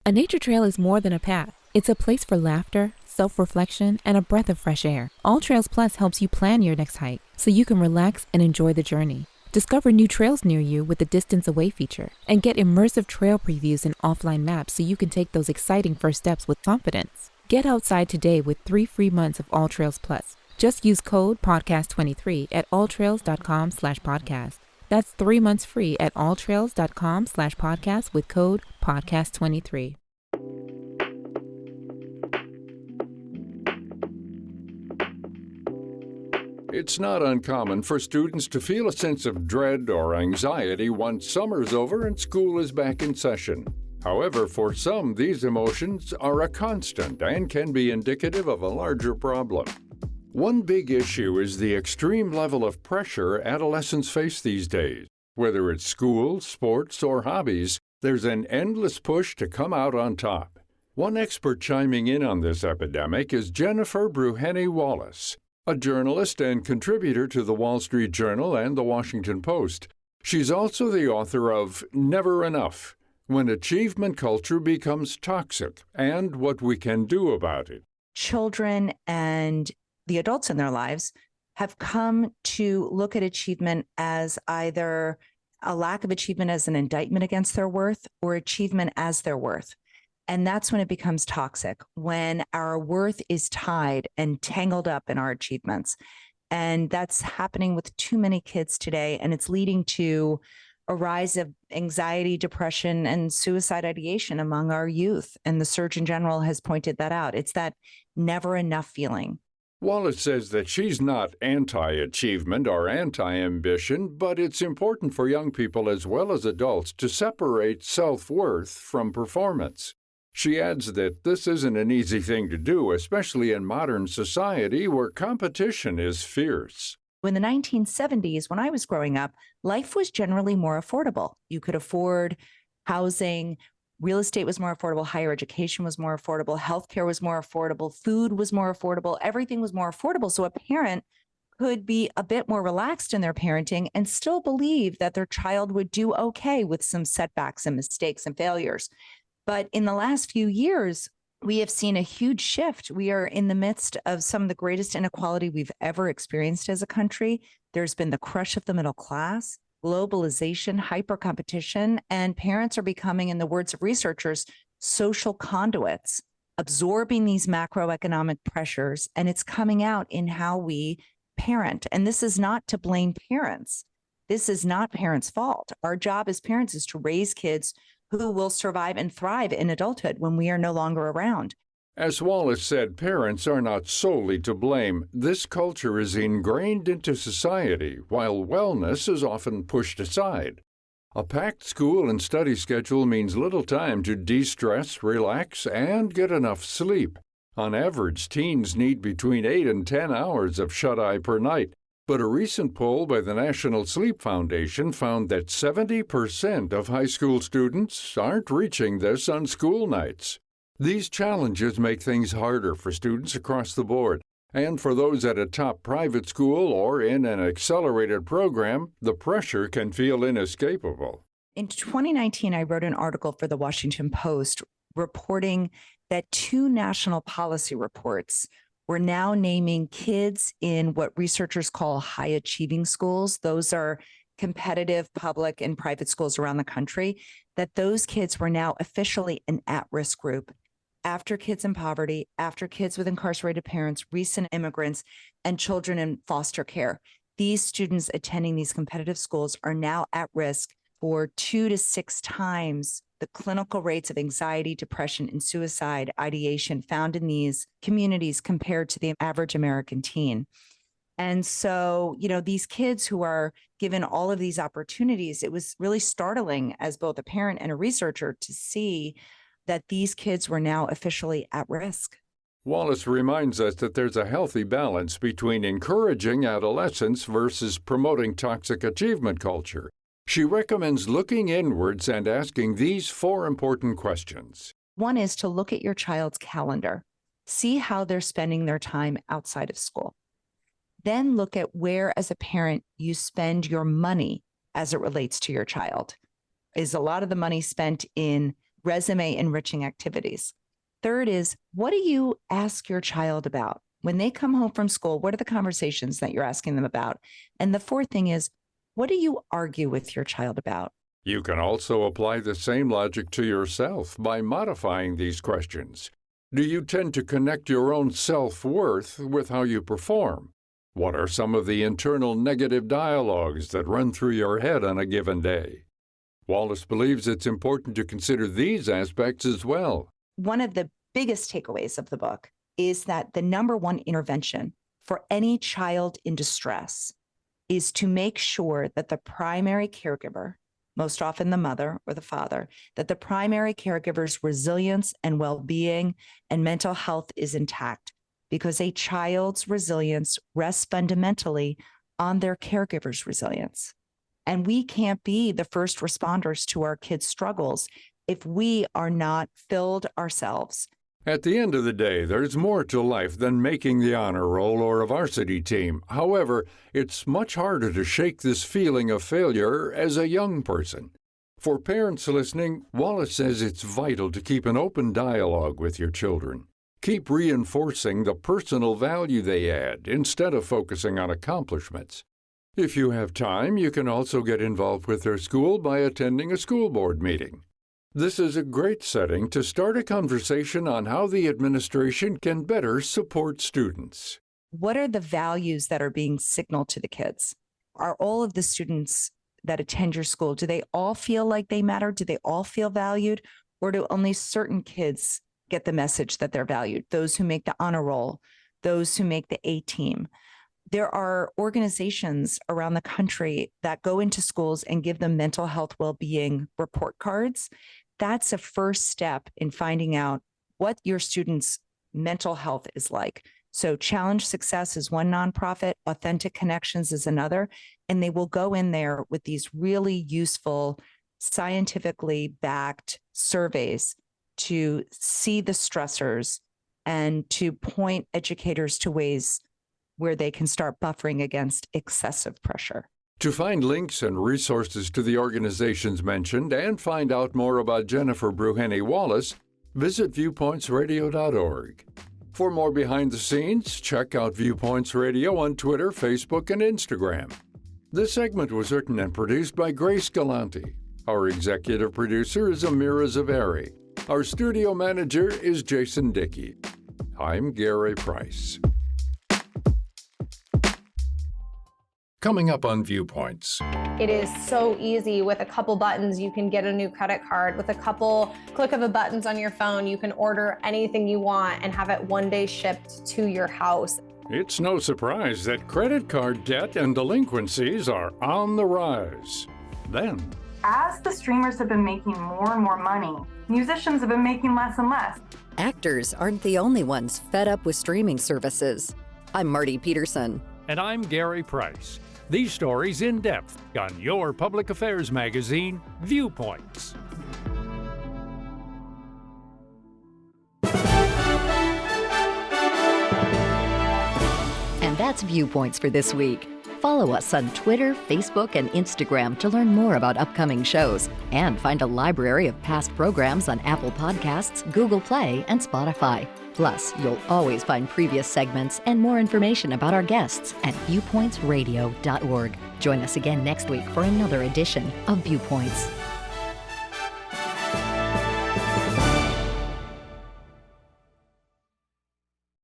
A nature trail is more than a path. It's a place for laughter, self-reflection, and a breath of fresh air. All Trails Plus helps you plan your next hike so you can relax and enjoy the journey. Discover new trails near you with the Distance Away feature, and get immersive trail previews and offline maps so you can take those exciting first steps with confidence. Get outside today with 3 free months of All Trails Plus. Just use code podcast23 at alltrails.com/podcast. That's 3 months free at alltrails.com/podcast with code podcast23. It's not uncommon for students to feel a sense of dread or anxiety once summer's over and school is back in session. However, for some, these emotions are a constant and can be indicative of a larger problem. One big issue is the extreme level of pressure adolescents face these days. Whether it's school, sports, or hobbies, there's an endless push to come out on top. One expert chiming in on this epidemic is Jennifer Breheny Wallace, a journalist and contributor to the Wall Street Journal and the Washington Post. She's also the author of Never Enough: When Achievement Culture Becomes Toxic and What We Can Do About It. Children and the adults in their lives have come to look at achievement as either a lack of achievement as an indictment against their worth or achievement as their worth. And that's when it becomes toxic, when our worth is tied and tangled up in our achievements. And that's happening with too many kids today. And it's leading to a rise of anxiety, depression, and suicide ideation among our youth. And the Surgeon General has pointed that out. It's that never enough feeling. Wallace says that she's not anti-achievement or anti-ambition, but it's important for young people as well as adults to separate self-worth from performance. She adds that this isn't an easy thing to do, especially in modern society where competition is fierce. In the 1970s, when I was growing up, life was generally more affordable. You could afford housing, real estate was more affordable, higher education was more affordable, healthcare was more affordable, food was more affordable, everything was more affordable. So a parent could be a bit more relaxed in their parenting and still believe that their child would do okay with some setbacks and mistakes and failures. But in the last few years, we have seen a huge shift. We are in the midst of some of the greatest inequality we've ever experienced as a country. There's been the crush of the middle class, globalization, hyper competition, and parents are becoming, in the words of researchers, social conduits, absorbing these macroeconomic pressures, and it's coming out in how we parent. And this is not to blame parents. This is not parents' fault. Our job as parents is to raise kids who will survive and thrive in adulthood when we are no longer around. As Wallace said, parents are not solely to blame. This culture is ingrained into society, while wellness is often pushed aside. A packed school and study schedule means little time to de-stress, relax, and get enough sleep. On average, teens need between 8 and 10 hours of shut-eye per night. But a recent poll by the National Sleep Foundation found that 70% of high school students aren't reaching this on school nights. These challenges make things harder for students across the board, and for those at a top private school or in an accelerated program, the pressure can feel inescapable. In 2019, I wrote an article for the Washington Post reporting that 2 national policy reports were now naming kids in what researchers call high achieving schools. Those are competitive public and private schools around the country, that those kids were now officially an at-risk group. After kids in poverty, after kids with incarcerated parents, recent immigrants, and children in foster care. These students attending these competitive schools are now at risk for 2 to 6 times the clinical rates of anxiety, depression, and suicide ideation found in these communities compared to the average American teen. And so, these kids who are given all of these opportunities, it was really startling as both a parent and a researcher to see that these kids were now officially at risk. Wallace reminds us that there's a healthy balance between encouraging adolescence versus promoting toxic achievement culture. She recommends looking inwards and asking these 4 important questions. One is to look at your child's calendar, see how they're spending their time outside of school. Then look at where, as a parent, you spend your money as it relates to your child. Is a lot of the money spent in resume enriching activities. Third is, what do you ask your child about? When they come home from school, what are the conversations that you're asking them about? And the fourth thing is, what do you argue with your child about? You can also apply the same logic to yourself by modifying these questions. Do you tend to connect your own self-worth with how you perform? What are some of the internal negative dialogues that run through your head on a given day? Wallace believes it's important to consider these aspects as well. One of the biggest takeaways of the book is that the number one intervention for any child in distress is to make sure that the primary caregiver, most often the mother or the father, that the primary caregiver's resilience and well-being and mental health is intact, because a child's resilience rests fundamentally on their caregiver's resilience. And we can't be the first responders to our kids' struggles if we are not filled ourselves. At the end of the day, there's more to life than making the honor roll or a varsity team. However, it's much harder to shake this feeling of failure as a young person. For parents listening, Wallace says it's vital to keep an open dialogue with your children. Keep reinforcing the personal value they add instead of focusing on accomplishments. If you have time, you can also get involved with their school by attending a school board meeting. This is a great setting to start a conversation on how the administration can better support students. What are the values that are being signaled to the kids? Are all of the students that attend your school, do they all feel like they matter? Do they all feel valued? Or do only certain kids get the message that they're valued? Those who make the honor roll, those who make the A team. There are organizations around the country that go into schools and give them mental health well-being report cards. That's a first step in finding out what your students' mental health is like. So Challenge Success is one nonprofit, Authentic Connections is another, and they will go in there with these really useful, scientifically backed surveys to see the stressors and to point educators to ways where they can start buffering against excessive pressure. To find links and resources to the organizations mentioned and find out more about Jennifer Breheny Wallace, visit viewpointsradio.org. For more behind the scenes, check out Viewpoints Radio on Twitter, Facebook, and Instagram. This segment was written and produced by Grace Galante. Our executive producer is Amira Zaveri. Our studio manager is Jason Dickey. I'm Gary Price. Coming up on Viewpoints. It is so easy. With a couple buttons, you can get a new credit card. With a couple click of the buttons on your phone, you can order anything you want and have it one day shipped to your house. It's no surprise that credit card debt and delinquencies are on the rise. Then, as the streamers have been making more and more money, musicians have been making less and less. Actors aren't the only ones fed up with streaming services. I'm Marty Peterson. And I'm Gary Price. These stories in depth on your public affairs magazine, Viewpoints. And that's Viewpoints for this week. Follow us on Twitter, Facebook, and Instagram to learn more about upcoming shows and find a library of past programs on Apple Podcasts, Google Play, and Spotify. Plus, you'll always find previous segments and more information about our guests at viewpointsradio.org. Join us again next week for another edition of Viewpoints.